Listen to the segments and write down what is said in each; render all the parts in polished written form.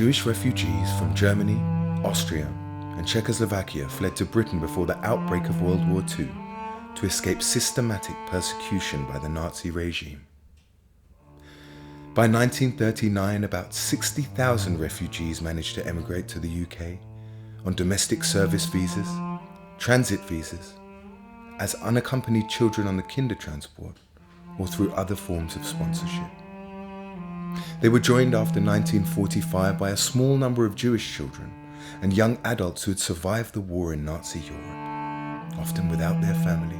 Jewish refugees from Germany, Austria, and Czechoslovakia fled to Britain before the outbreak of World War II to escape systematic persecution by the Nazi regime. By 1939, about 60,000 refugees managed to emigrate to the UK on domestic service visas, transit visas, as unaccompanied children on the Kindertransport, or through other forms of sponsorship. They were joined after 1945 by a small number of Jewish children and young adults who had survived the war in Nazi Europe, often without their family,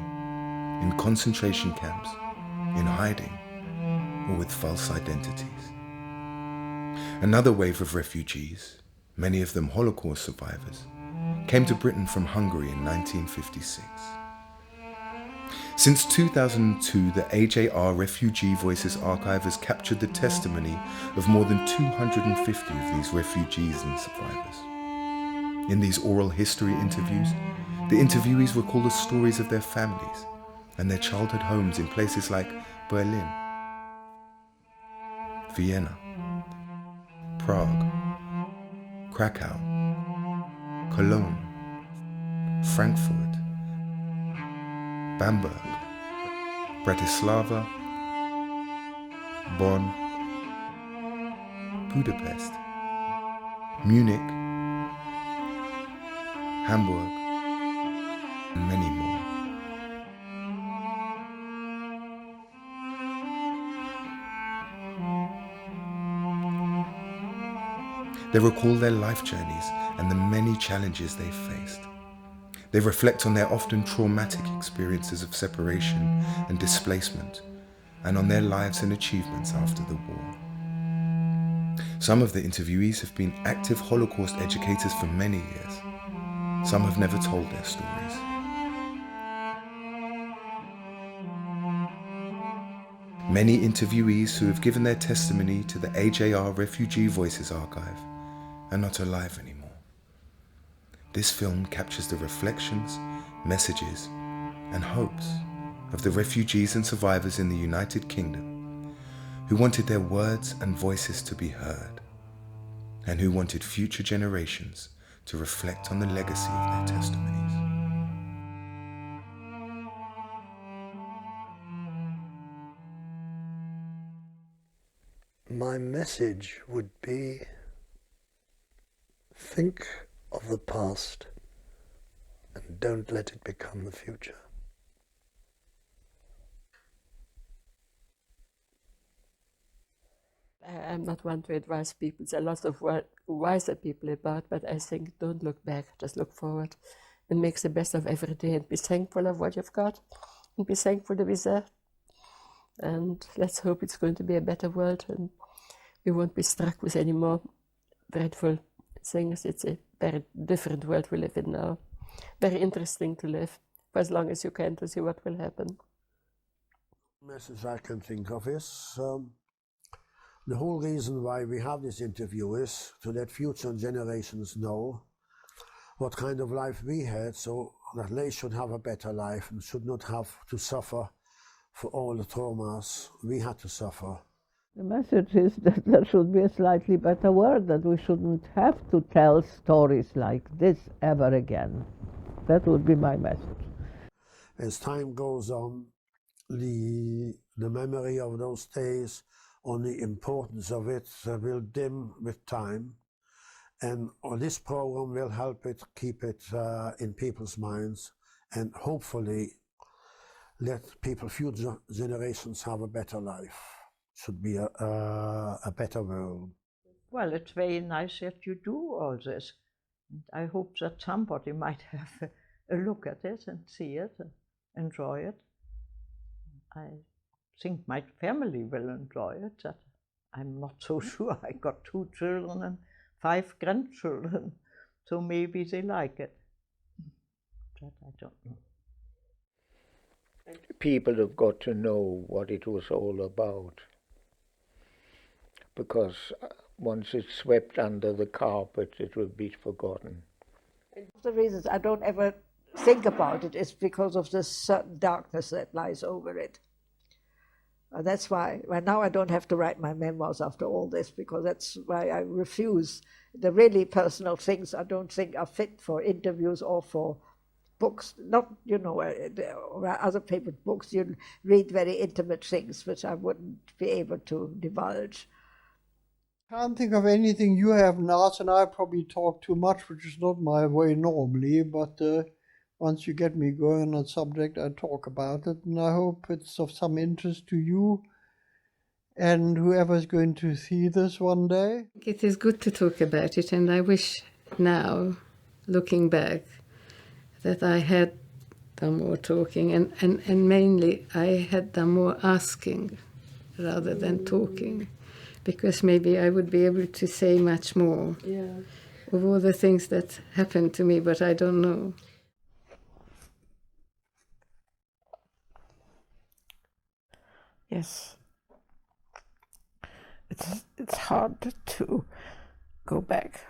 in concentration camps, in hiding, or with false identities. Another wave of refugees, many of them Holocaust survivors, came to Britain from Hungary in 1956. Since 2002, the AJR Refugee Voices Archive has captured the testimony of more than 250 of these refugees and survivors. In these oral history interviews, the interviewees recall the stories of their families and their childhood homes in places like Berlin, Vienna, Prague, Krakow, Cologne, Frankfurt, Bamberg, Bratislava, Bonn, Budapest, Munich, Hamburg, and many more. They recall their life journeys and the many challenges they faced. They reflect on their often traumatic experiences of separation and displacement, and on their lives and achievements after the war. Some of the interviewees have been active Holocaust educators for many years. Some have never told their stories. Many interviewees who have given their testimony to the AJR Refugee Voices Archive are not alive anymore. This film captures the reflections, messages, and hopes of the refugees and survivors in the United Kingdom who wanted their words and voices to be heard, and who wanted future generations to reflect on the legacy of their testimonies. My message would be, think of the past and don't let it become the future. I'm not one to advise people. There are lots of wiser people about, but I think don't look back, just look forward and make the best of every day and be thankful of what you've got and be thankful to be there. And let's hope it's going to be a better world and we won't be struck with any more dreadful things. It's a very different world we live in now. Very interesting to live for as long as you can to see what will happen. The message I can think of is the whole reason why we have this interview is to let future generations know what kind of life we had, so that they should have a better life and should not have to suffer for all the traumas we had to suffer. The message is that there should be a slightly better world, that we shouldn't have to tell stories like this ever again. That would be my message. As time goes on, the memory of those days, on the importance of it, will dim with time, and this program will help it keep it in people's minds, and hopefully let future generations have a better life. Should be a better world. Well, it's very nice that you do all this. And I hope that somebody might have a look at it and see it and enjoy it. I think my family will enjoy it. That I'm not so sure. I got 2 children and 5 grandchildren, so maybe they like it. That I don't know. People have got to know what it was all about, because once it's swept under the carpet, it will be forgotten. And one of the reasons I don't ever think about it is because of the certain darkness that lies over it. That's why, well, now I don't have to write my memoirs after all this, because that's why I refuse the really personal things I don't think are fit for interviews or for books. Not, you know, other people's books, you read very intimate things which I wouldn't be able to divulge. Can't think of anything you have not, and I probably talk too much, which is not my way normally, but once you get me going on a subject, I talk about it, and I hope it's of some interest to you and whoever is going to see this one day. It is good to talk about it, and I wish now, looking back, that I had done more talking, and mainly I had done more asking rather than talking, because maybe I would be able to say much more of all the things that happened to me, but I don't know. Yes. It's hard to go back.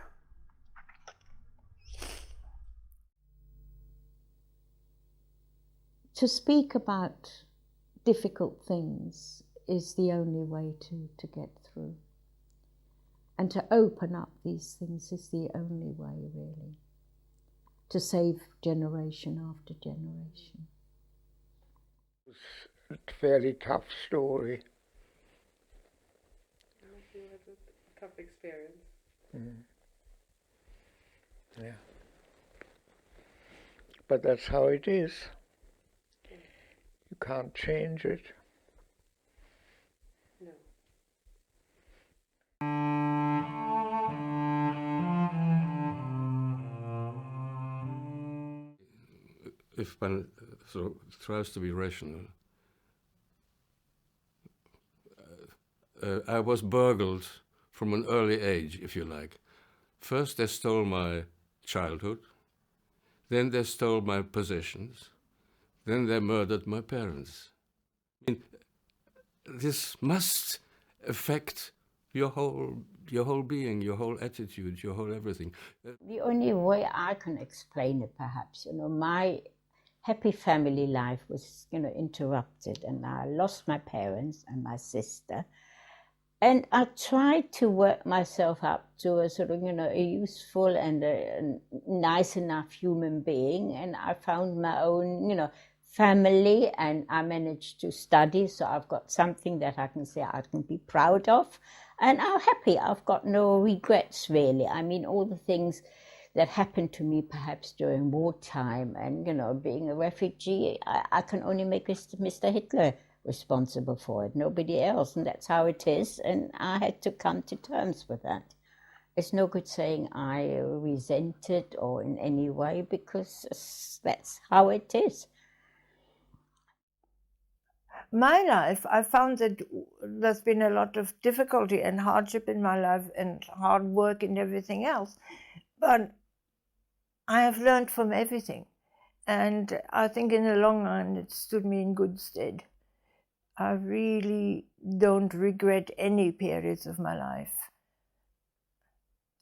To speak about difficult things is the only way to get through. And to open up these things is the only way, really, to save generation after generation. It's a fairly tough story. You had a tough experience. Yeah. But that's how it is. You can't change it. No. If one sort of tries to be rational, I was burgled from an early age, if you like. First they stole my childhood, then they stole my possessions, then they murdered my parents. I mean, this must affect your whole being, your whole attitude, your whole everything. The only way I can explain it, perhaps, my happy family life was, interrupted, and I lost my parents and my sister. And I tried to work myself up to a sort of, a useful and a nice enough human being. And I found my own, family, and I managed to study. So I've got something that I can say I can be proud of. And I'm happy. I've got no regrets, really. I mean, all the things that happened to me perhaps during wartime and, being a refugee, I can only make Mr. Hitler responsible for it, nobody else, and that's how it is, and I had to come to terms with that. It's no good saying I resent it or in any way, because that's how it is. My life, I found that there's been a lot of difficulty and hardship in my life and hard work and everything else, but I have learned from everything, and I think in the long run it stood me in good stead. I really don't regret any periods of my life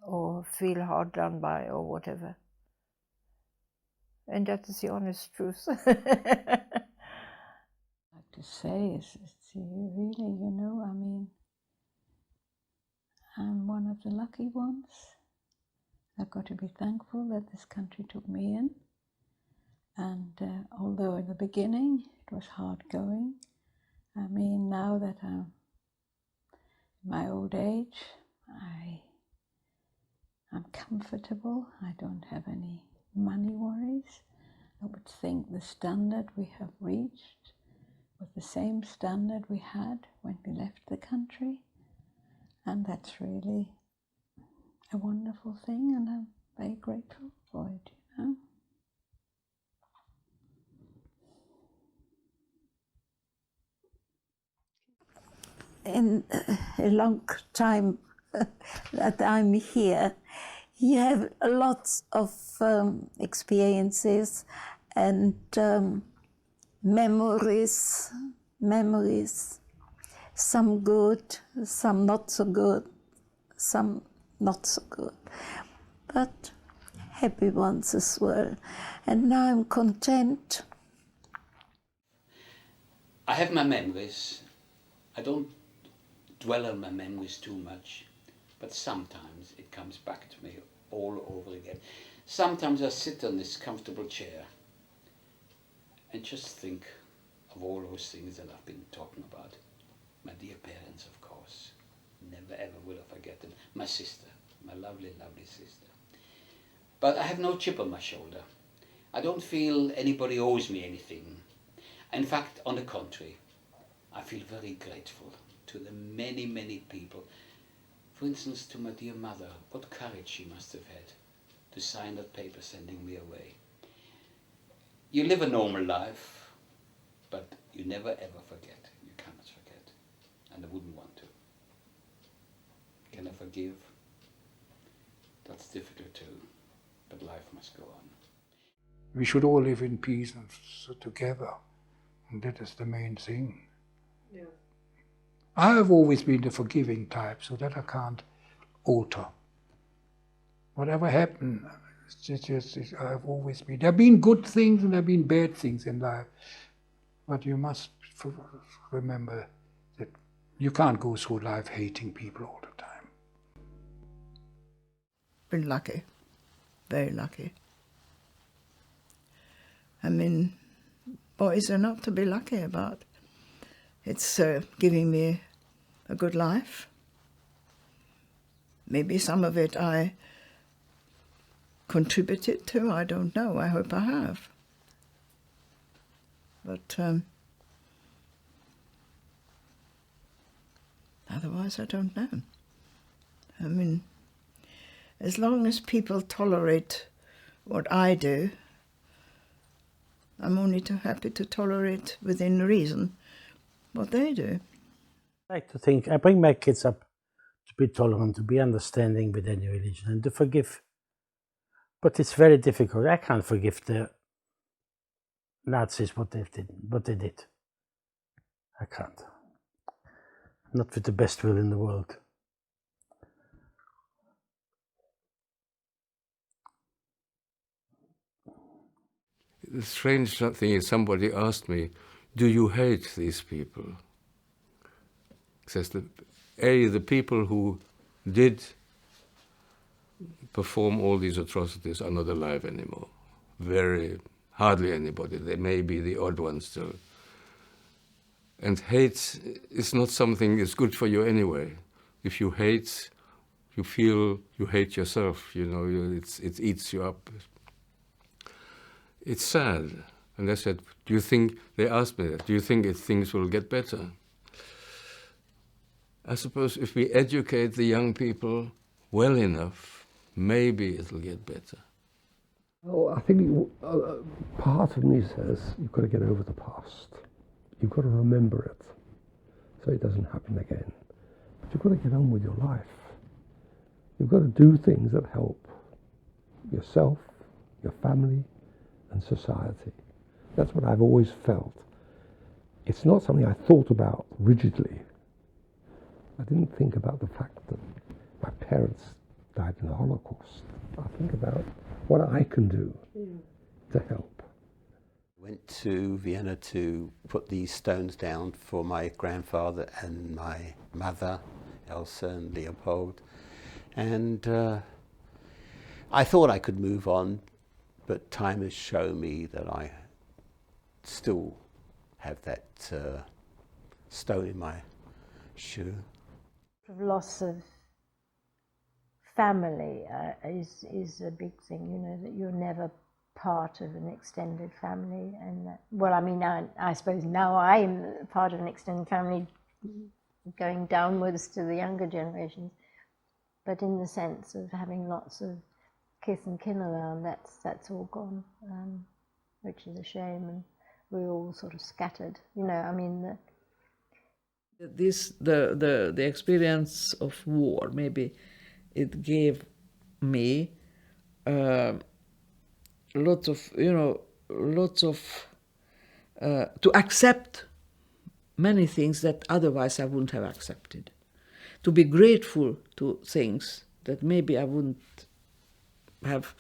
or feel hard done by or whatever. And that is the honest truth. I'd like to say is really, I'm one of the lucky ones. I've got to be thankful that this country took me in. And although in the beginning it was hard going, now that I'm in my old age, I'm comfortable. I don't have any money worries. I would think the standard we have reached was the same standard we had when we left the country. And that's really a wonderful thing, and I'm very grateful for it, In a long time that I'm here, you have lots of experiences and memories, some good, some not so good, some not so good, but happy ones as well. And now I'm content. I have my memories, I don't dwell on my memories too much, but sometimes it comes back to me all over again. Sometimes I sit on this comfortable chair and just think of all those things that I've been talking about. My dear parents, of course. Never ever will I forget them. My sister, my lovely, lovely sister. But I have no chip on my shoulder. I don't feel anybody owes me anything. In fact, on the contrary, I feel very grateful to the many, many people. For instance, to my dear mother, what courage she must have had to sign that paper sending me away. You live a normal life, but you never ever forget. You cannot forget. And I wouldn't want to. Can I forgive? That's difficult too, but life must go on. We should all live in peace and together, and that is the main thing. Yeah. I have always been the forgiving type, so that I can't alter. Whatever happened, I have always been. There have been good things and there have been bad things in life, but you must remember that you can't go through life hating people all the time. Been lucky, very lucky. I mean, what is there not to be lucky about? It's giving me a good life. Maybe some of it I contributed to, I don't know, I hope I have. But otherwise I don't know. I mean, as long as people tolerate what I do, I'm only too happy to tolerate within reason what they do. I like to think, I bring my kids up to be tolerant, to be understanding with any religion and to forgive. But it's very difficult. I can't forgive the Nazis what they did. I can't. Not with the best will in the world. The strange thing is, somebody asked me, do you hate these people? It says the people who did perform all these atrocities are not alive anymore. Hardly anybody. They may be the odd ones still. And hate is not something that's good for you anyway. If you hate, you feel you hate yourself. You know, it eats you up. It's sad. And I said, they asked me that, do you think things will get better? I suppose if we educate the young people well enough, maybe it'll get better. Well, I think part of me says you've got to get over the past. You've got to remember it so it doesn't happen again. But you've got to get on with your life. You've got to do things that help yourself, your family, and society. That's what I've always felt. It's not something I thought about rigidly. I didn't think about the fact that my parents died in the Holocaust. I think about what I can do to help. Went to Vienna to put these stones down for my grandfather and my mother, Elsa and Leopold. And I thought I could move on, but time has shown me that I still have that stone in my shoe. Loss of family is a big thing, you know, that you're never part of an extended family. And well, I mean, I suppose now I'm part of an extended family going downwards to the younger generations, but in the sense of having lots of kith and kin around, that's all gone, which is a shame, and we're all sort of scattered, you know. I mean, the experience of war, maybe it gave me lots of to accept many things that otherwise I wouldn't have accepted, to be grateful to things that maybe I wouldn't have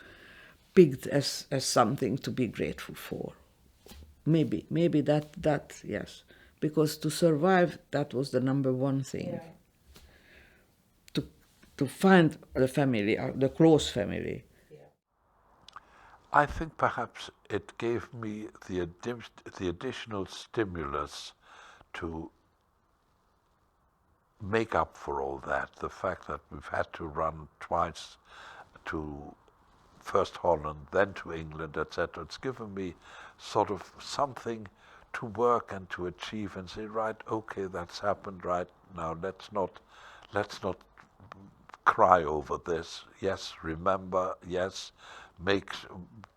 picked as something to be grateful for. Maybe that yes, because to survive, that was the number one thing. Yeah. To find the family, the close family. I think perhaps it gave me the additional stimulus to make up for all that. The fact that we've had to run twice to first Holland, then to England, etc. It's given me sort of something to work and to achieve and say, right, okay, that's happened, right, now let's not cry over this. Yes, remember, yes,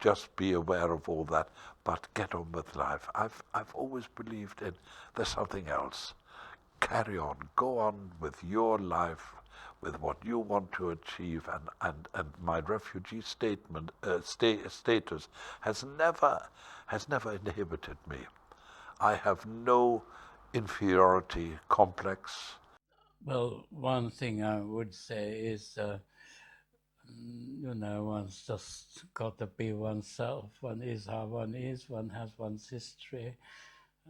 just be aware of all that, but get on with life. I've always believed in there's something else. Carry on, go on with your life, with what you want to achieve, and my refugee status has never inhibited me. I have no inferiority complex. Well, one thing I would say is, one's just got to be oneself. One is how one is, one has one's history,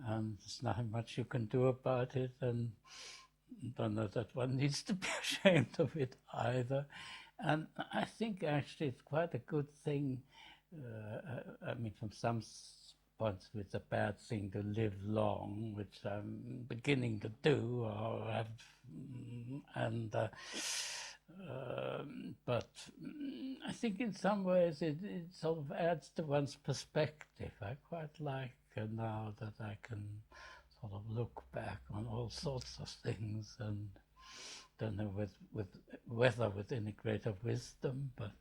and there's nothing much you can do about it, and I don't know that one needs to be ashamed of it either. And I think actually it's quite a good thing, I mean, from some points it's a bad thing to live long, which I'm beginning to do, or have, but I think in some ways it sort of adds to one's perspective. I quite like now that I can sort of look back on all sorts of things, and don't know whether with any greater wisdom, but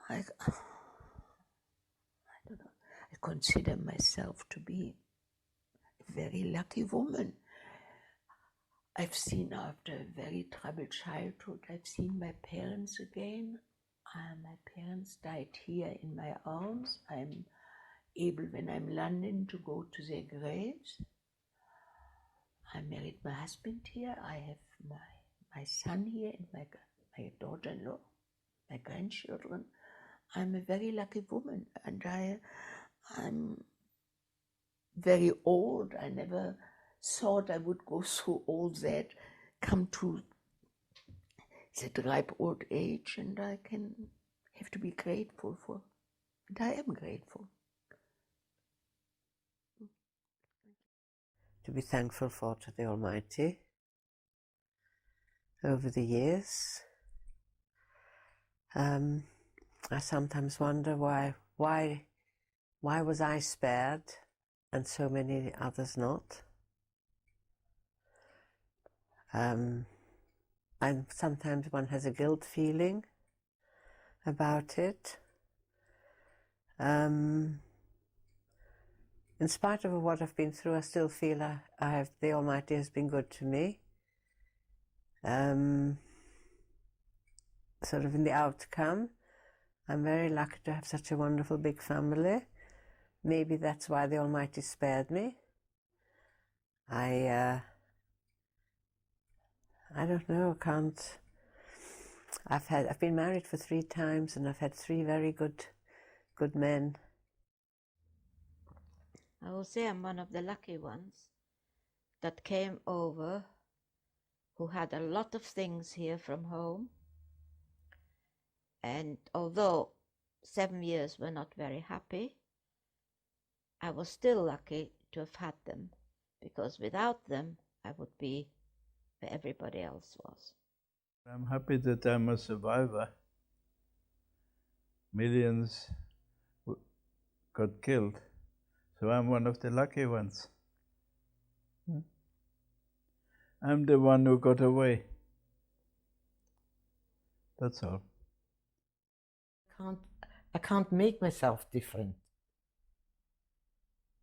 I don't know. I consider myself to be a very lucky woman. I've seen, after a very troubled childhood, I've seen my parents again. My parents died here in my arms. I'm able, when I'm in London, to go to their graves. I married my husband here. I have my son here and my daughter-in-law, my grandchildren. I'm a very lucky woman, and I'm very old. I never thought I would go through all that, come to that ripe old age, and I have to be grateful for, and I am grateful. To be thankful for to the Almighty over the years. I sometimes wonder why was I spared and so many others not? And sometimes one has a guilt feeling about it. In spite of what I've been through, I still feel the Almighty has been good to me. Sort of in the outcome, I'm very lucky to have such a wonderful big family. Maybe that's why the Almighty spared me. I don't know, I've been married for 3 times, and I've had 3 very good men. I will say I'm one of the lucky ones that came over, who had a lot of things here from home. And although 7 years were not very happy, I was still lucky to have had them, because without them, I would be where everybody else was. I'm happy that I'm a survivor. Millions got killed, so I'm one of the lucky ones. I'm the one who got away. That's all. I can't make myself different.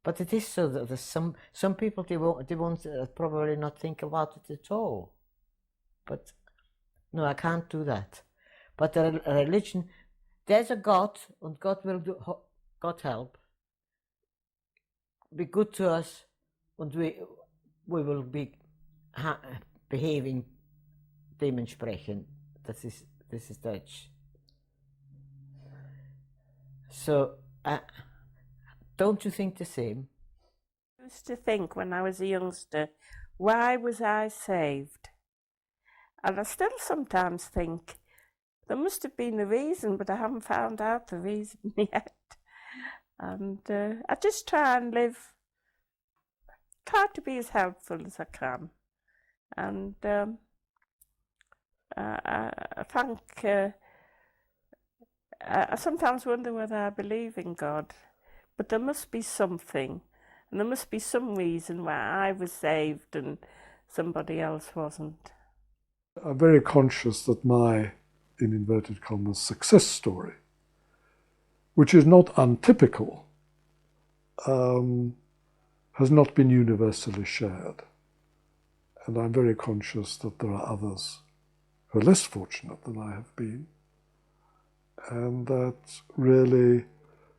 But it is so that there's some people, they won't probably not think about it at all. But no, I can't do that. But a religion, there's a God, and God will do, God help, be good to us, and we will be behaving, dementsprechend. Das ist Deutsch. So Don't you think the same? I used to think when I was a youngster, why was I saved? And I still sometimes think there must have been a reason, but I haven't found out the reason yet. And I just try to be as helpful as I can. And I think I sometimes wonder whether I believe in God, but there must be something, and there must be some reason why I was saved and somebody else wasn't. I'm very conscious that my, in inverted commas, success story, which is not untypical, has not been universally shared. And I'm very conscious that there are others who are less fortunate than I have been, and that really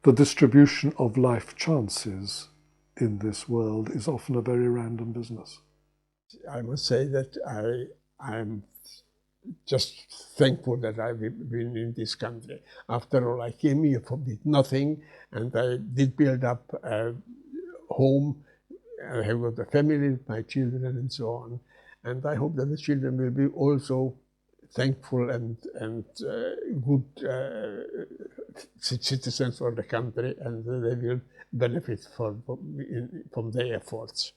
the distribution of life chances in this world is often a very random business. I must say that I'm just thankful that I've been in this country. After all, I came here with nothing, and I did build up a home. I have got a family, my children, and so on. And I hope that the children will be also thankful and good citizens for the country, and they will benefit from their efforts.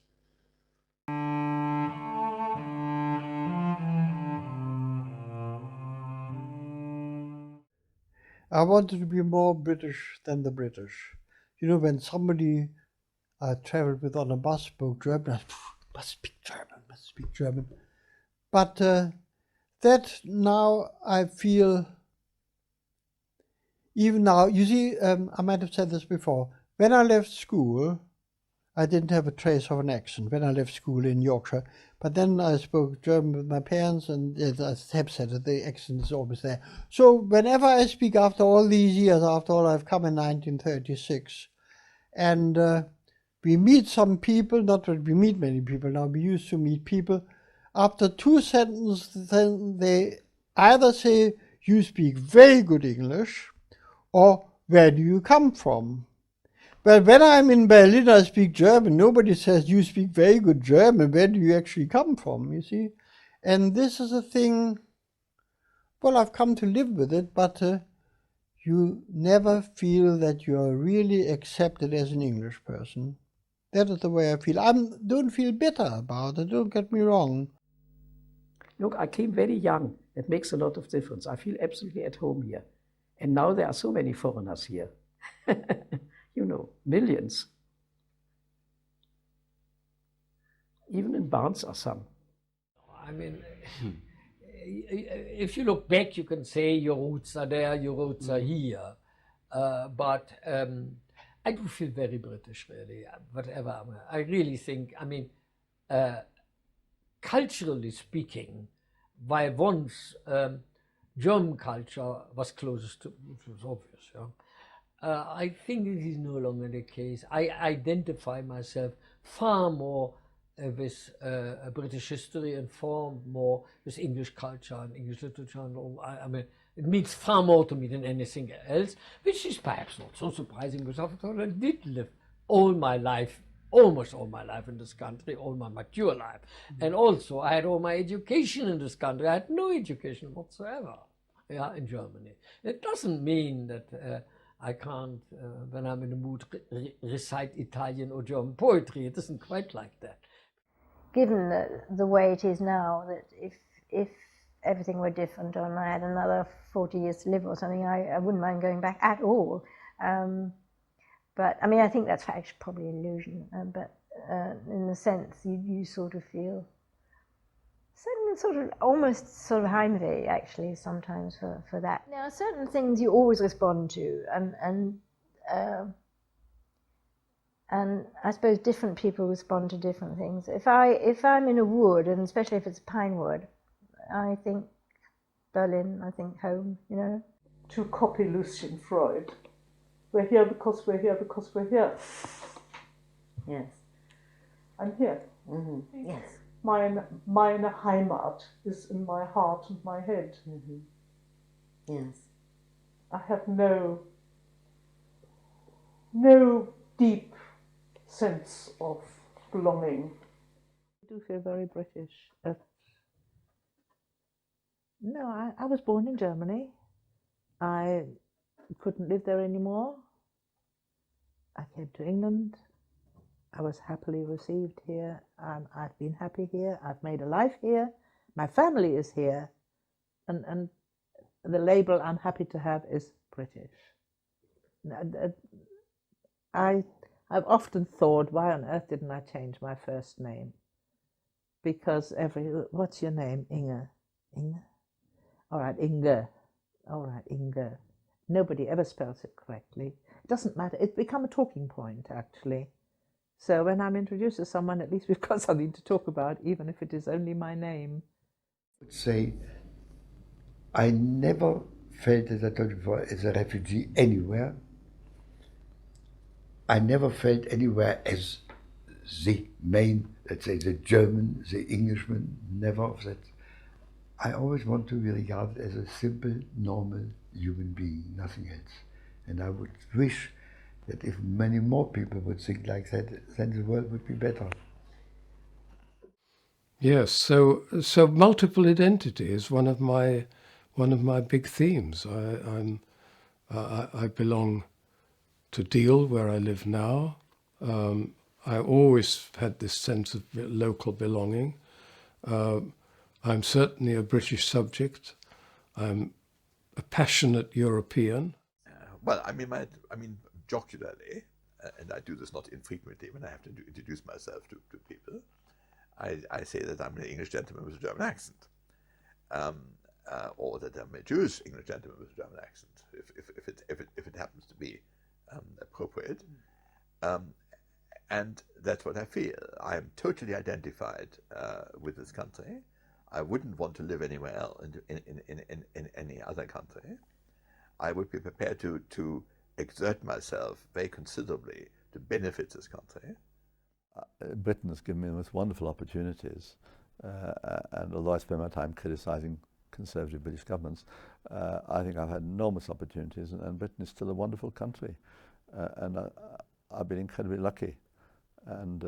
I wanted to be more British than the British. You know, when somebody I travelled with on a bus spoke German, I must speak German. But that now I feel, even now, you see, I might have said this before, when I left school, I didn't have a trace of an accent when I left school in Yorkshire. But then I spoke German with my parents, and as I have said, the accent is always there. So whenever I speak after all these years, after all, I've come in 1936, and we meet some people, not that we meet many people now, we used to meet people. After 2 sentences, then they either say, you speak very good English, or where do you come from? But when I'm in Berlin, I speak German. Nobody says, you speak very good German. Where do you actually come from, you see? And this is a thing, well, I've come to live with it, but you never feel that you are really accepted as an English person. That is the way I feel. I don't feel bitter about it, don't get me wrong. Look, I came very young. It makes a lot of difference. I feel absolutely at home here. And now there are so many foreigners here. You know, millions. Even in Barnes are some. I mean, if you look back, you can say your roots are there, your roots are here. But I do feel very British, really, whatever. I really think, I mean, culturally speaking, while once German culture was closest to, which was obvious, yeah. I think it is no longer the case. I identify myself far more with British history and far more with English culture and English literature. And all. I mean, it means far more to me than anything else, which is perhaps not so surprising because after all, I did live all my life, almost all my life in this country, all my mature life. And also, I had all my education in this country. I had no education whatsoever, yeah, in Germany. It doesn't mean that I can't, when I'm in the mood, recite Italian or German poetry. It isn't quite like that. Given the way it is now, that if everything were different and I had another 40 years to live or something, I wouldn't mind going back at all. But I mean, I think that's actually probably an illusion. But in the sense, you sort of feel certain sort of almost sort of Heimweh actually sometimes for that. There are certain things you always respond to, and I suppose different people respond to different things. If I'm in a wood, and especially if it's a pine wood, I think Berlin, I think home, you know. To copy Lucian Freud, we're here because we're here because we're here. Yes. I'm here. Mm-hmm. Yes. Meine Heimat is in my heart and my head. Mm-hmm. Yes. I have no no deep sense of belonging. I do feel very British. No, I was born in Germany. I couldn't live there anymore. I came to England. I was happily received here. I've been happy here. I've made a life here. My family is here. And the label I'm happy to have is British. I've often thought, why on earth didn't I change my first name? Because what's your name? Inge? Inge? All right, Inge. All right, Inge. Nobody ever spells it correctly. It doesn't matter. It's become a talking point, actually. So when I'm introduced to someone, at least we've got something to talk about, even if it is only my name. I would say I never felt, as I told you before, as a refugee anywhere. I never felt anywhere as the main, let's say, the German, the Englishman, never of that. I always want to be regarded as a simple, normal human being, nothing else. And I would wish that if many more people would think like that, then the world would be better. Yes, so multiple identity is one of my big themes. I belong to Deal, where I live now. I always had this sense of local belonging. I'm certainly a British subject. I'm a passionate European. Well, I mean, jocularly, and I do this not infrequently when I have to introduce myself to people, I say that I'm an English gentleman with a German accent, or that I'm a Jewish English gentleman with a German accent, if it happens to be appropriate, and that's what I feel. I am totally identified with this country. I wouldn't want to live anywhere else in any other country. I would be prepared to exert myself very considerably to benefit this country. Britain has given me the most wonderful opportunities, and although I spend my time criticising conservative British governments, I think I've had enormous opportunities, and Britain is still a wonderful country, and I've been incredibly lucky, and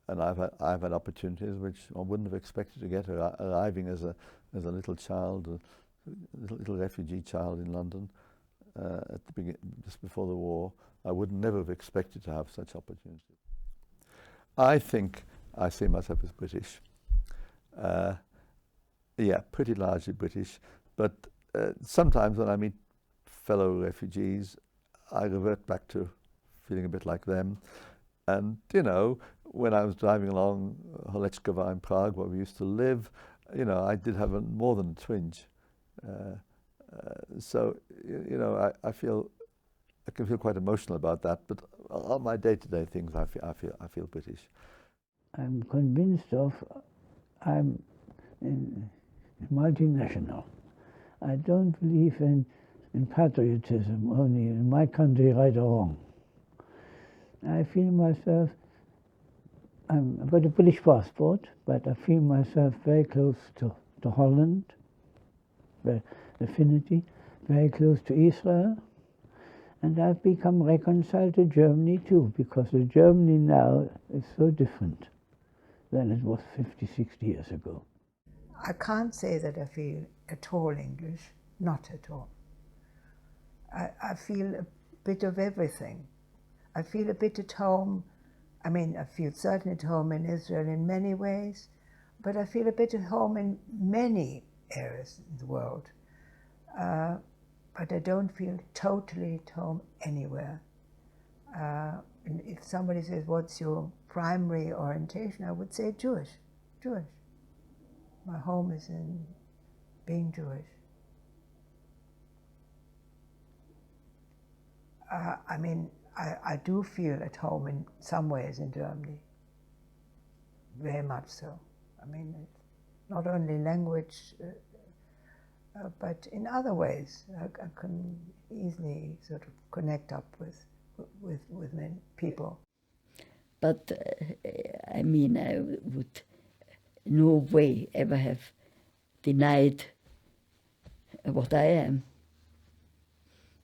I've had opportunities which I wouldn't have expected to get. Arriving as a little child, a little refugee child in London, at the just before the war, I would never have expected to have such opportunities. I think I see myself as British. Yeah, pretty largely British, but sometimes when I meet fellow refugees, I revert back to feeling a bit like them. And, you know, when I was driving along Holeczkowa in Prague, where we used to live, you know, I did have more than a twinge. So, you know, I can feel quite emotional about that, but on my day-to-day things, I feel British. I'm convinced I'm multinational. I don't believe in patriotism only in my country, right or wrong. I feel myself, I've got a British passport, but I feel myself very close to Holland, very affinity, very close to Israel, and I've become reconciled to Germany too, because the Germany now is so different than it was 50, 60 years ago. I can't say that I feel at all English, not at all. I feel a bit of everything. I feel a bit at home. I mean, I feel certainly at home in Israel in many ways, but I feel a bit at home in many areas in the world. But I don't feel totally at home anywhere. And if somebody says, what's your primary orientation, I would say Jewish. Jewish. My home is in being Jewish. I mean, I do feel at home in some ways in Germany. Very much so. I mean, not only language, but in other ways. I can easily sort of connect up with many people. But I mean, I would no way ever have denied what I am,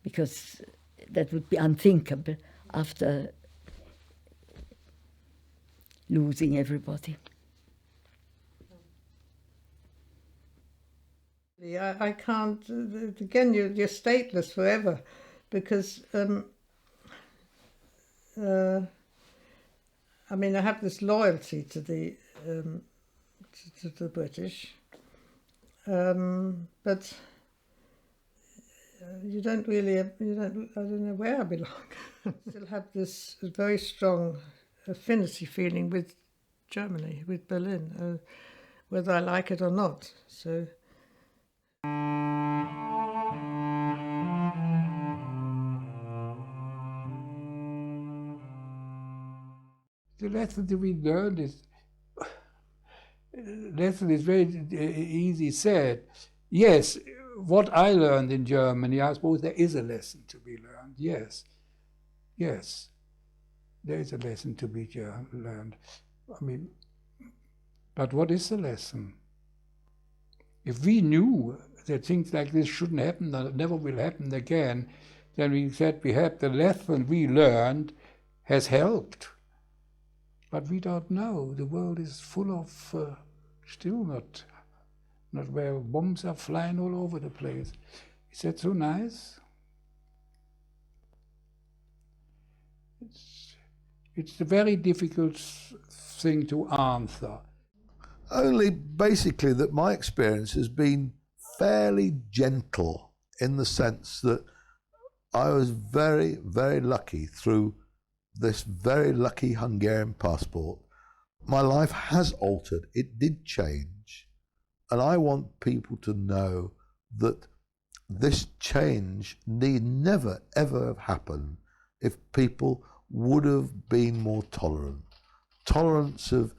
because that would be unthinkable after losing everybody. I can't, again, you're stateless forever, because I mean, I have this loyalty to the British, but you don't really, I don't know where I belong. I still have this very strong affinity feeling with Germany, with Berlin, whether I like it or not. So. The lesson to be learned is, lesson is very easy said. Yes, what I learned in Germany, I suppose there is a lesson to be learned. Yes, yes, there is a lesson to be learned. I mean, but what is the lesson? If we knew that things like this shouldn't happen, that never will happen again, then we said we had the lesson we learned has helped. But we don't know. The world is full of still not where bombs are flying all over the place. Is that so nice? It's a very difficult thing to answer. Only basically that my experience has been fairly gentle, in the sense that I was very, very lucky through this very lucky Hungarian passport. My life has altered. It did change. And I want people to know that this change need never, ever have happened if people would have been more tolerant. Tolerance of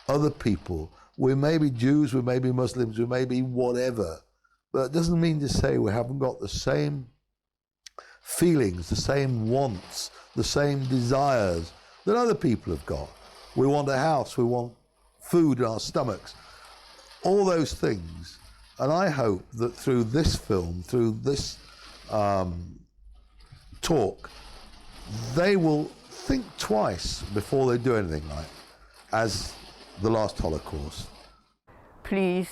other people. We may be Jews, we may be Muslims, we may be whatever, but it doesn't mean to say we haven't got the same feelings, the same wants, the same desires that other people have got. We want a house, we want food in our stomachs, all those things. And I hope that through this film, through this talk, they will think twice before they do anything like as the last Holocaust. Please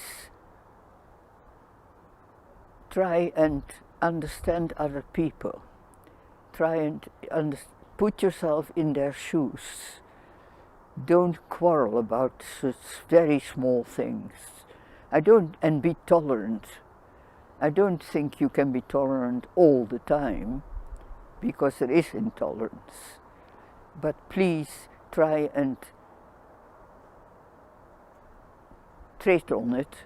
try and understand other people. Try and put yourself in their shoes. Don't quarrel about such very small things. And be tolerant. I don't think you can be tolerant all the time, because there is intolerance. But please try and tread on it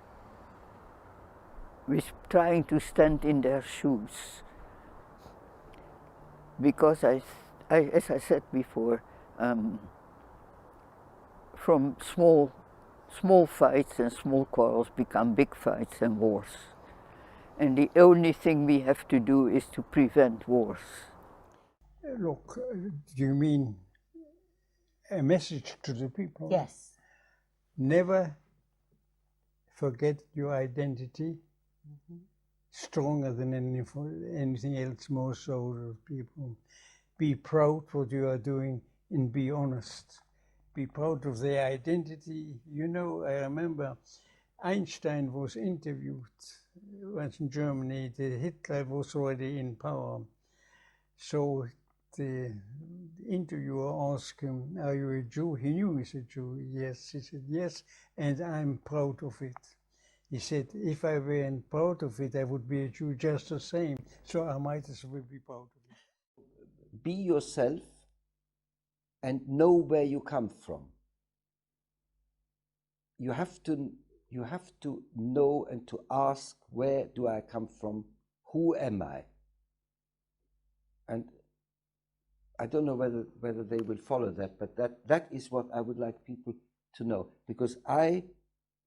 with trying to stand in their shoes. Because as I said before, from small fights and small quarrels become big fights and wars. And the only thing we have to do is to prevent wars. Look, do you mean a message to the people? Yes. Never forget your identity. Stronger than anything else, more so of people. Be proud what you are doing and be honest. Be proud of their identity. You know, I remember Einstein was interviewed once in Germany. Hitler was already in power. So the interviewer asked him, "Are you a Jew?" He knew he's a Jew. Yes, he said, "Yes, and I'm proud of it." He said, "If I weren't proud of it, I would be a Jew just the same. So I might as well be proud of it." Be yourself and know where you come from. You have to know and to ask, where do I come from? Who am I? And I don't know whether they will follow that, but that is what I would like people to know, because I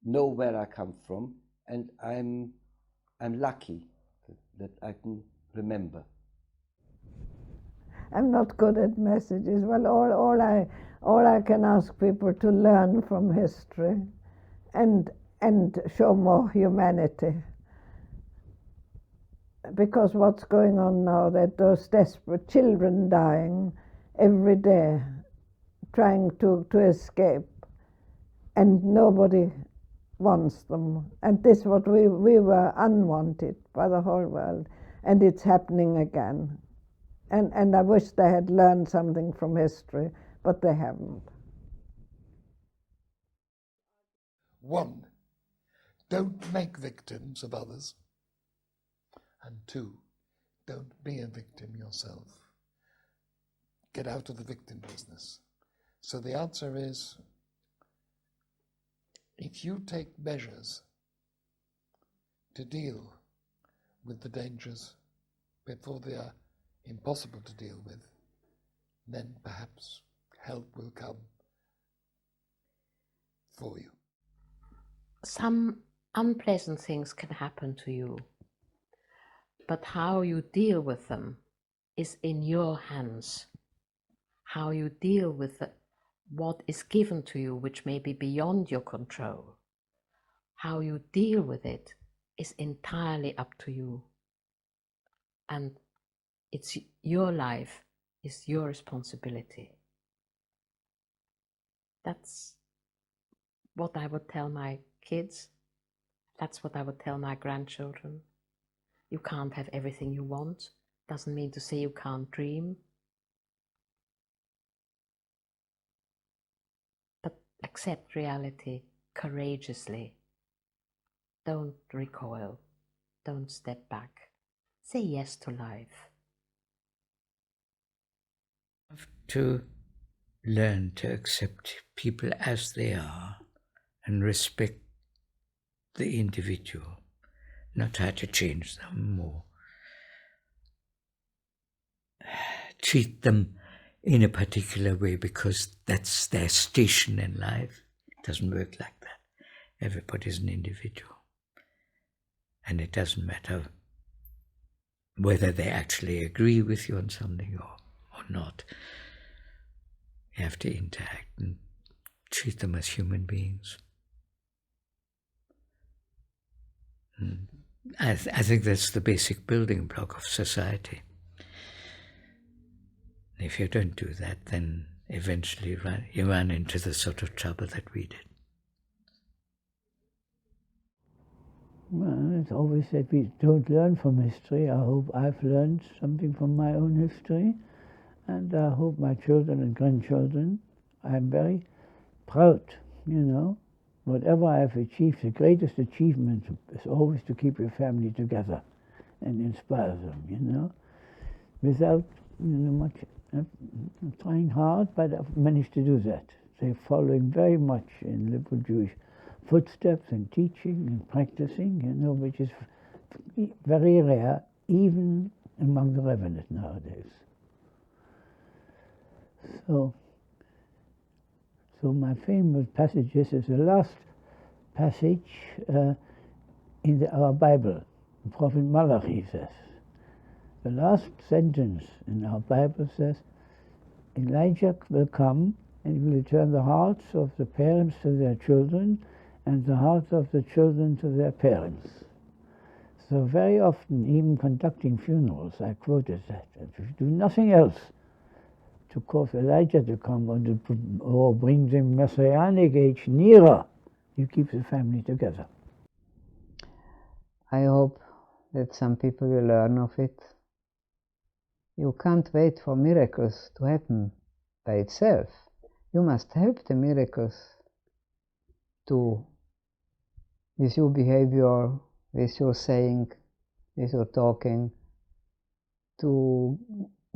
know where I come from, and I'm lucky that I can remember. I'm not good at messages. Well, all I can ask people to learn from history, and show more humanity. because what's going on now, that those desperate children dying every day, trying to escape, and nobody wants them. And this what we were unwanted by the whole world, and it's happening again. And I wish they had learned something from history, but they haven't. 1, don't make victims of others. And 2, don't be a victim yourself. Get out of the victim business. So the answer is, if you take measures to deal with the dangers before they are impossible to deal with, then perhaps help will come for you. Some unpleasant things can happen to you, but how you deal with them is in your hands. How you deal with what is given to you, which may be beyond your control. How you deal with it is entirely up to you. And it's your life, is your responsibility. That's what I would tell my kids. That's what I would tell my grandchildren. You can't have everything you want. Doesn't mean to say you can't dream. But accept reality courageously. Don't recoil. Don't step back. Say yes to life. To learn to accept people as they are and respect the individual, not try to change them or treat them in a particular way because that's their station in life. It doesn't work like that. Everybody's an individual. And it doesn't matter whether they actually agree with you on something or not. You have to interact and treat them as human beings. I think that's the basic building block of society. If you don't do that, then eventually you run into the sort of trouble that we did. Well, it's always said we don't learn from history. I hope I've learned something from my own history, and I hope my children and grandchildren. I'm very proud, Whatever I've achieved, the greatest achievement is always to keep your family together and inspire them, Without, much trying hard, but I've managed to do that. They're following very much in liberal Jewish footsteps and teaching and practicing, which is very rare, even among the rabbinate nowadays. So my famous passages is the last passage in our Bible. The prophet Malachi says, the last sentence in our Bible says, Elijah will come and will turn the hearts of the parents to their children and the hearts of the children to their parents. So very often, even conducting funerals, I quoted that. If you do nothing else to cause Elijah to come or bring the messianic age nearer, you keep the family together. I hope that some people will learn of it. You can't wait for miracles to happen by itself. You must help the miracles with your behavior, with your saying, with your talking, to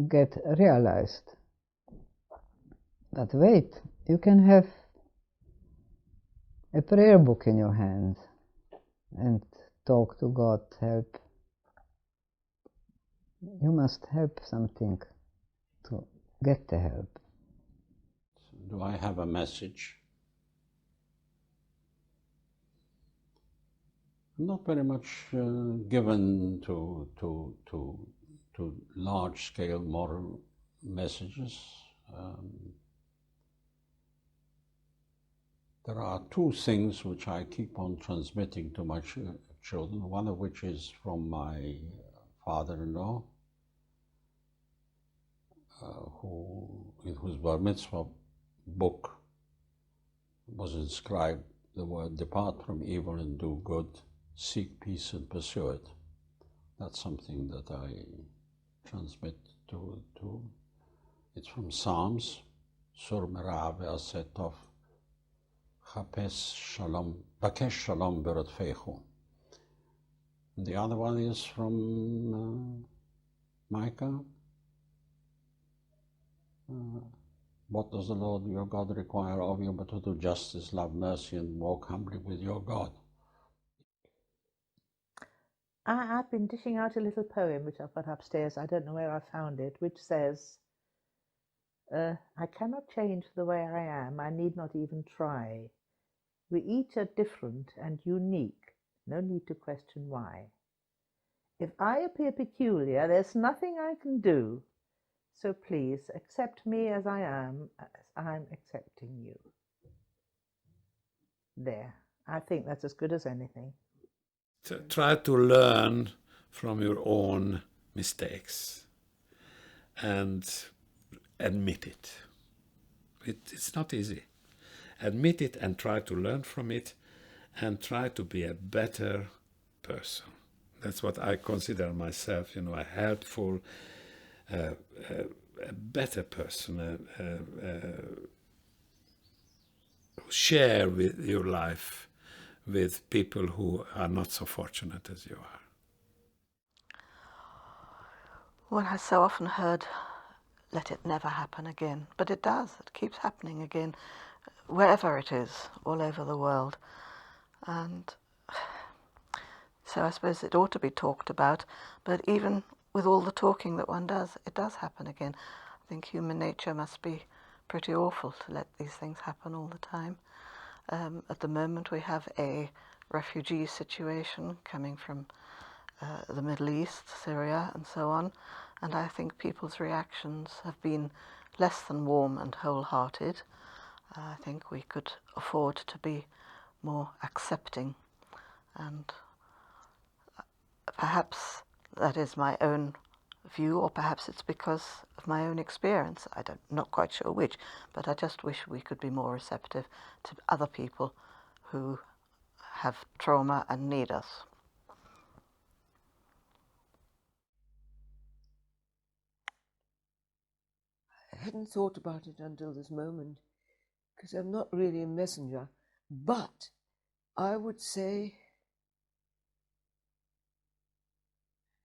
get realized. But wait, you can have a prayer book in your hand and talk to God, help. You must help something to get the help. Do I have a message? I'm not very much given to large-scale moral messages. There are two things which I keep on transmitting to my children, one of which is from my father-in-law, in whose bar mitzvah book was inscribed the word, "Depart from evil and do good, seek peace and pursue it." That's something that I transmit to. It's from Psalms, Sur Merah Ve'asetov, Chapes Shalom, Bakesh Shalom Berodfechu. The other one is from Micah. What does the Lord your God require of you but to do justice, love mercy, and walk humbly with your God? I've been dishing out a little poem which I've got upstairs. I don't know where I found it, which says, I cannot change the way I am. I need not even try. We each are different and unique. No need to question why. If I appear peculiar, there's nothing I can do. So please accept me as I am, as I'm accepting you. There. I think that's as good as anything. Try to learn from your own mistakes and admit it. It's not easy. Admit it and try to learn from it and try to be a better person. That's what I consider myself, a helpful, a better person, share with your life with people who are not so fortunate as you are. One has so often heard, let it never happen again. But it does. It keeps happening again, wherever it is, all over the world. And so I suppose it ought to be talked about. But even with all the talking that one does, it does happen again. I think human nature must be pretty awful to let these things happen all the time. At the moment we have a refugee situation coming from the Middle East, Syria and so on, and I think people's reactions have been less than warm and wholehearted. I think we could afford to be more accepting, and perhaps that is my own view, or perhaps it's because of my own experience. Not quite sure which, but I just wish we could be more receptive to other people who have trauma and need us. I hadn't thought about it until this moment, because I'm not really a messenger, but I would say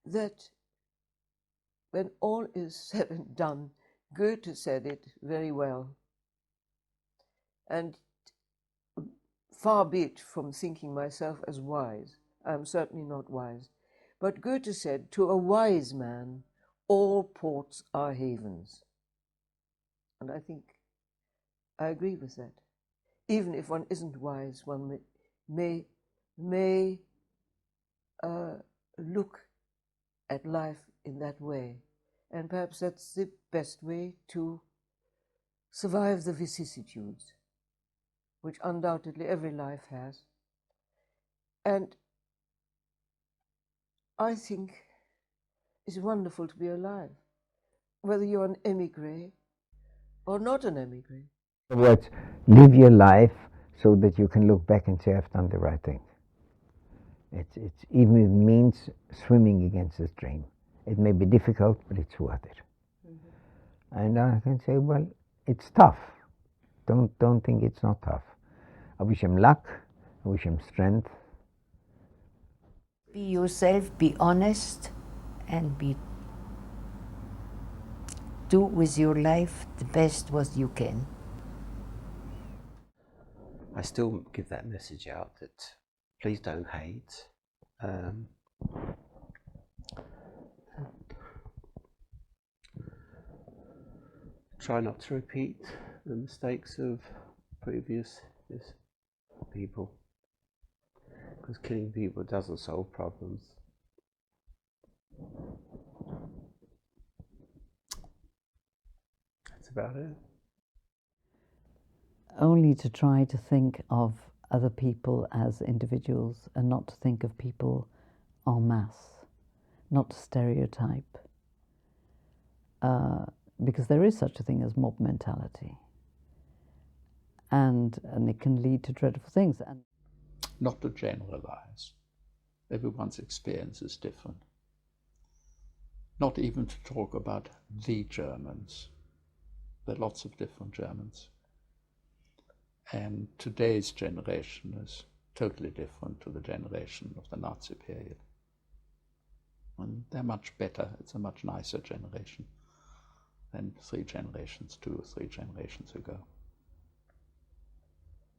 that when all is said and done, Goethe said it very well. And far be it from thinking myself as wise, I'm certainly not wise, but Goethe said, to a wise man, all ports are havens. And I think I agree with that. Even if one isn't wise, one may look at life in that way. And perhaps that's the best way to survive the vicissitudes, which undoubtedly every life has. And I think it's wonderful to be alive, whether you're an émigré or not an émigré. In other words, live your life so that you can look back and say, I've done the right thing. It's even if it means swimming against the stream. It may be difficult, but it's worth it. Mm-hmm. And I can say, well, it's tough. Don't think it's not tough. I wish him luck. I wish him strength. Be yourself, be honest, and do with your life the best what you can. I still give that message out that please don't hate. Try not to repeat the mistakes of previous people, because killing people doesn't solve problems. That's about it. Only to try to think of other people as individuals and not to think of people en masse, not to stereotype, because there is such a thing as mob mentality, and it can lead to dreadful things. And not to generalize. Everyone's experience is different. Not even to talk about the Germans. There are lots of different Germans. And today's generation is totally different to the generation of the Nazi period. And they're much better. It's a much nicer generation than 2 or 3 generations ago.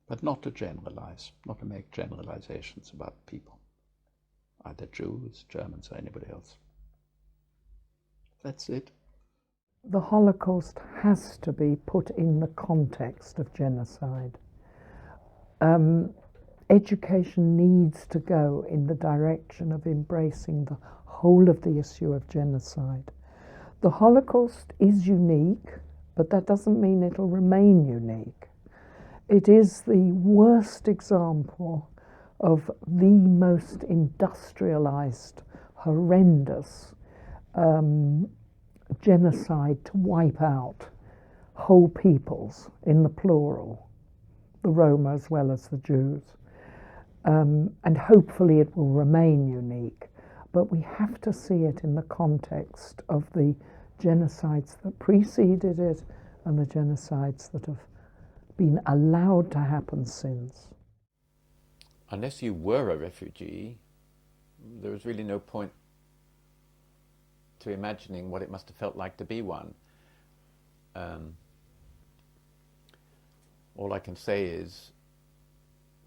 But not to generalize, not to make generalizations about people, either Jews, Germans, or anybody else. That's it. The Holocaust has to be put in the context of genocide. Education needs to go in the direction of embracing the whole of the issue of genocide. The Holocaust is unique, but that doesn't mean it'll remain unique. It is the worst example of the most industrialized, horrendous genocide to wipe out whole peoples, in the plural, the Roma as well as the Jews. And hopefully it will remain unique, but we have to see it in the context of the genocides that preceded it and the genocides that have been allowed to happen since. Unless you were a refugee, there was really no point to imagining what it must have felt like to be one. All I can say is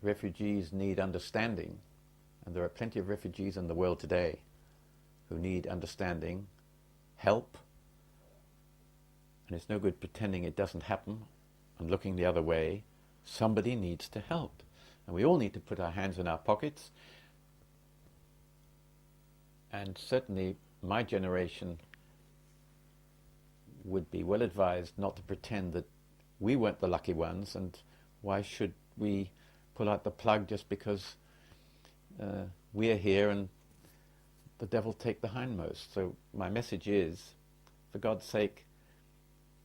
refugees need understanding, and there are plenty of refugees in the world today who need understanding, help, and it's no good pretending it doesn't happen and looking the other way. Somebody needs to help, and we all need to put our hands in our pockets. And certainly my generation would be well advised not to pretend that we weren't the lucky ones, and why should we pull out the plug just because we're here and the devil take the hindmost. So my message is, for God's sake,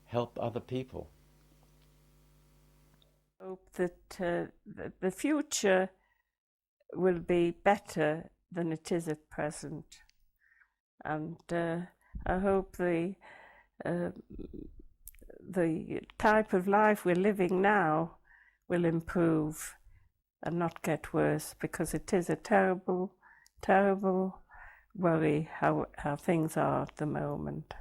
help other people. Hope that the future will be better than it is at present, and I hope the type of life we're living now will improve and not get worse, because it is a terrible, terrible worry how things are at the moment.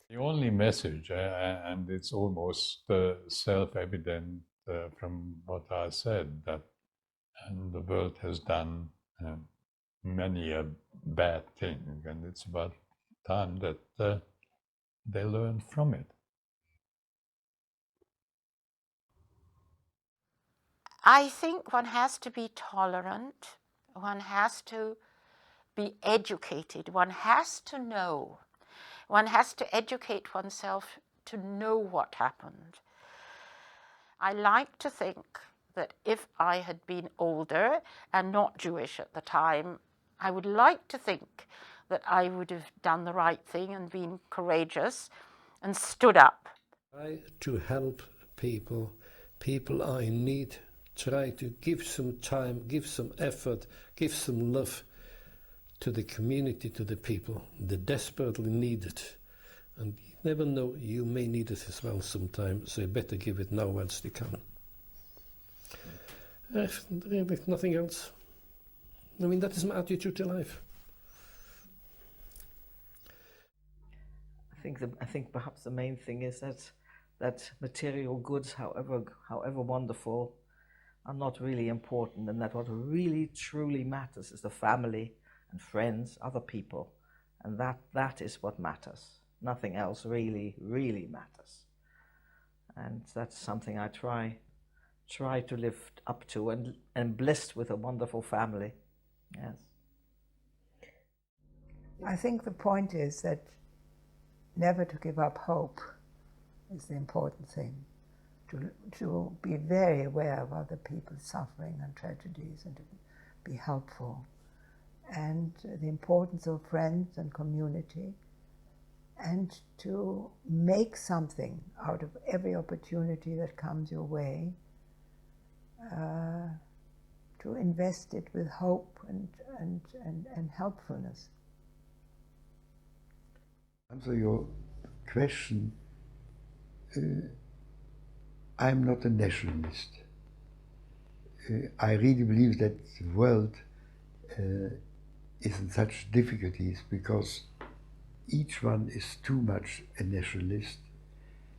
The only message, and it's almost self-evident from what I said, that the world has done many a bad thing, and it's about time that they learn from it. I think one has to be tolerant, one has to be educated, one has to know. One has to educate oneself to know what happened. I like to think that if I had been older and not Jewish at the time, I would like to think that I would have done the right thing and been courageous and stood up. Try to help people are in need. Try to give some time, give some effort, give some love to the community, to the people. They desperately need it. And you never know, you may need it as well sometime, so you better give it now whilst you can. Really, nothing else. I mean, that is my attitude to life. I think perhaps the main thing is that material goods, however wonderful, are not really important, and that what really truly matters is the family and friends, other people, and that is what matters. Nothing else really matters, and that's something I try to live up to, and blessed with a wonderful family. Yes. I think the point is that never to give up hope is the important thing. To be very aware of other people's suffering and tragedies, and to be helpful, and the importance of friends and community, and to make something out of every opportunity that comes your way, to invest it with hope and helpfulness. Answer your question, I'm not a nationalist. I really believe that the world is in such difficulties because each one is too much a nationalist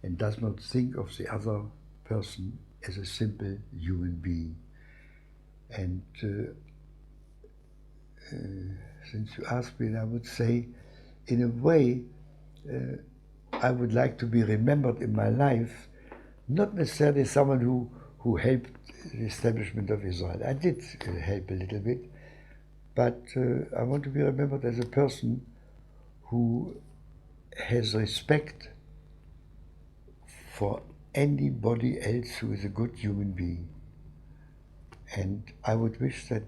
and does not think of the other person as a simple human being. And since you asked me, I would say, in a way, I would like to be remembered in my life, not necessarily someone who helped the establishment of Israel. I did help a little bit, but I want to be remembered as a person who has respect for anybody else who is a good human being. And I would wish that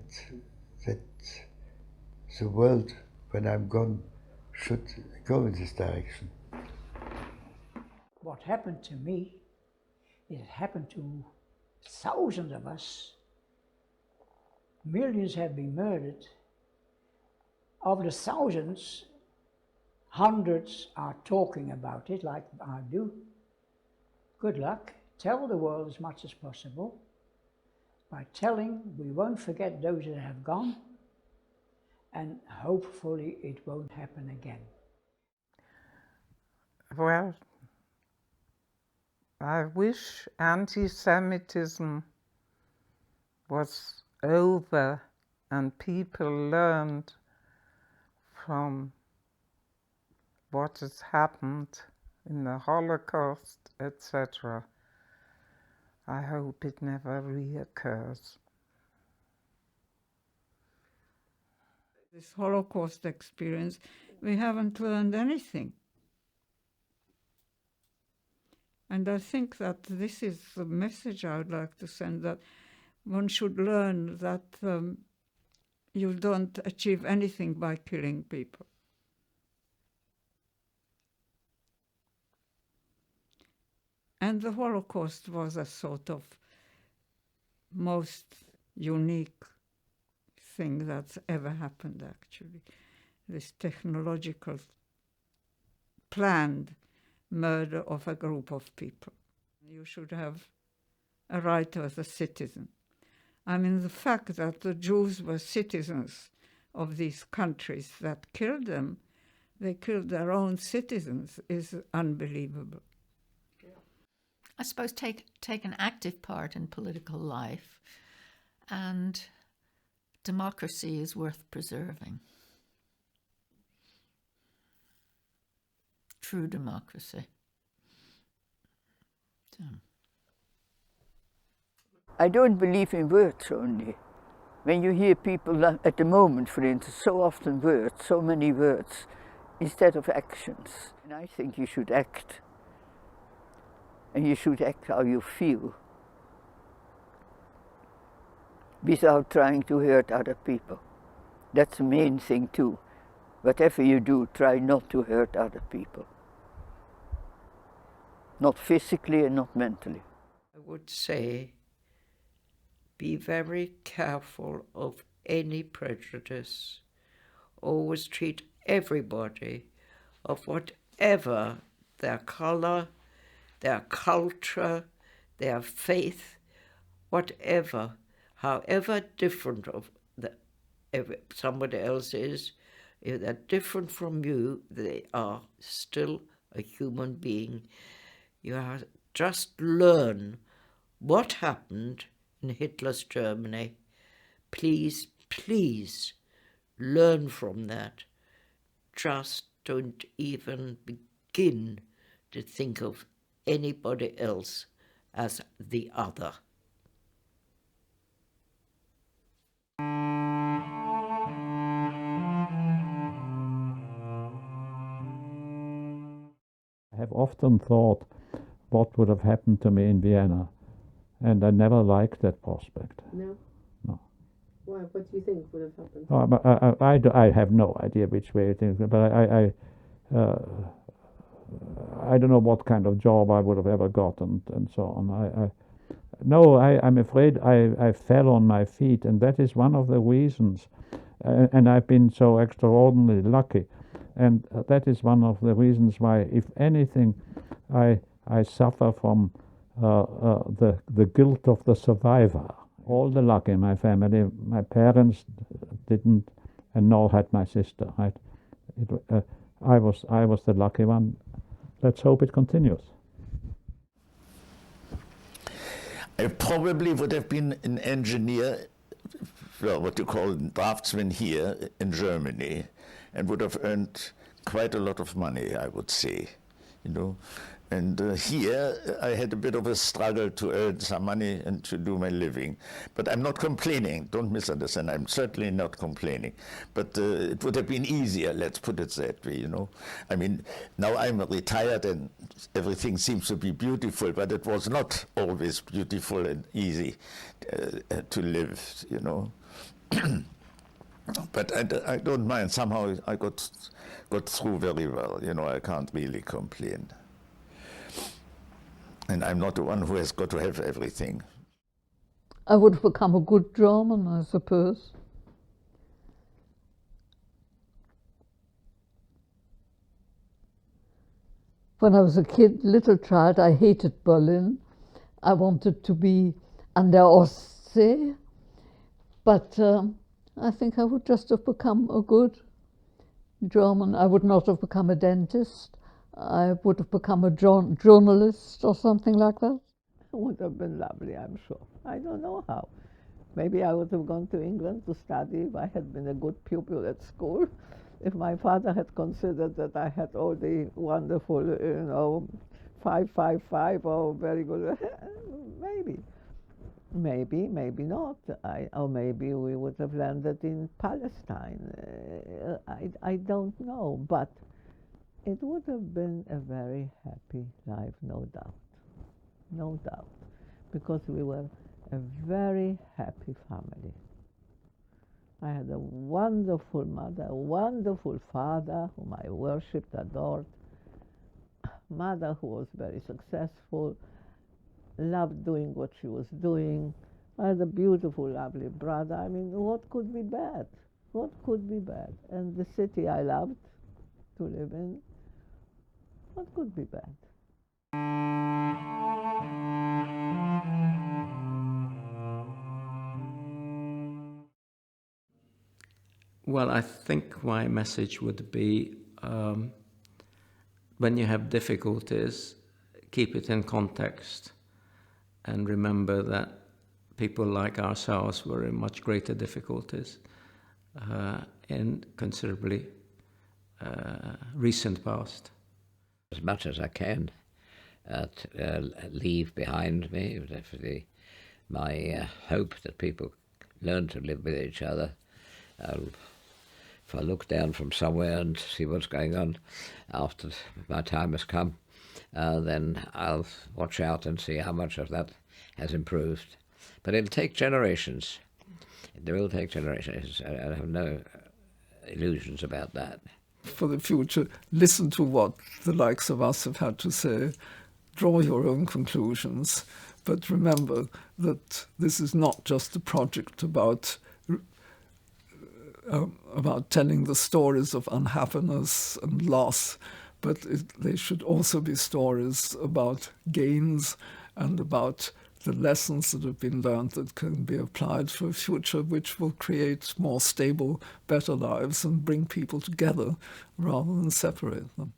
the world, when I'm gone, should go in this direction. What happened to me, it happened to thousands of us. Millions have been murdered. Of the thousands, hundreds are talking about it like I do. Good luck. Tell the world as much as possible. By telling, we won't forget those that have gone, and hopefully it won't happen again. Well, I wish anti-Semitism was over and people learned from what has happened in the Holocaust, etc. I hope it never reoccurs. This Holocaust experience, we haven't learned anything. And I think that this is the message I would like to send, that one should learn that you don't achieve anything by killing people. And the Holocaust was a sort of most unique thing that's ever happened, actually. This technological, planned murder of a group of people. You should have a right as a citizen. I mean, the fact that the Jews were citizens of these countries that killed them, they killed their own citizens, is unbelievable. I suppose take an active part in political life, and democracy is worth preserving. True democracy. So. I don't believe in words only. When you hear people at the moment, for instance, so often words, so many words, instead of actions. And I think you should act. And you should act how you feel, without trying to hurt other people. That's the main thing too. Whatever you do, try not to hurt other people. Not physically and not mentally. I would say, be very careful of any prejudice. Always treat everybody, of whatever their color, their culture, their faith, whatever, however different of somebody else is, if they're different from you, they are still a human being. You have just learn what happened in Hitler's Germany. Please, please learn from that. Just don't even begin to think of anybody else as the other. I have often thought what would have happened to me in Vienna, and I never liked that prospect. No? No. Why what do you think would have happened? Oh, but I have no idea which way it is, but I don't know what kind of job I would have ever got and so on. I'm afraid I fell on my feet, and that is one of the reasons. And I've been so extraordinarily lucky, and that is one of the reasons why, if anything, I suffer from the guilt of the survivor. All the luck in my family, my parents didn't, and nor had my sister. Right? I was the lucky one. Let's hope it continues. I probably would have been an engineer, well, what you call draftsman here in Germany, and would have earned quite a lot of money, I would say, you know. And here I had a bit of a struggle to earn some money and to do my living. But I'm not complaining, don't misunderstand, I'm certainly not complaining. But it would have been easier, let's put it that way, you know. I mean, now I'm retired and everything seems to be beautiful, but it was not always beautiful and easy to live, you know. But I don't mind, somehow I got through very well, you know, I can't really complain. And I'm not the one who has got to have everything. I would have become a good German, I suppose. When I was a little child, I hated Berlin. I wanted to be an der Ostsee, but I think I would just have become a good German. I would not have become a dentist. I would have become a journalist or something like that. It would have been lovely, I'm sure. I don't know how. Maybe I would have gone to England to study if I had been a good pupil at school. If my father had considered that I had all the wonderful, 555 or very good, maybe. Maybe not. Or maybe we would have landed in Palestine. I don't know, but it would have been a very happy life, no doubt. No doubt. Because we were a very happy family. I had a wonderful mother, a wonderful father whom I worshipped, adored. Mother who was very successful, loved doing what she was doing. I had a beautiful, lovely brother. I mean, what could be bad? What could be bad? And the city I loved to live in, what could be bad? Well, I think my message would be when you have difficulties, keep it in context and remember that people like ourselves were in much greater difficulties in considerably recent past. As much as I can leave behind me, definitely my hope that people learn to live with each other. If I look down from somewhere and see what's going on after my time has come, then I'll watch out and see how much of that has improved. But it'll take generations. It will take generations. I have no illusions about that. For the future, listen to what the likes of us have had to say, draw your own conclusions, but remember that this is not just a project about telling the stories of unhappiness and loss, but they should also be stories about gains and about the lessons that have been learned that can be applied for a future which will create more stable, better lives and bring people together rather than separate them.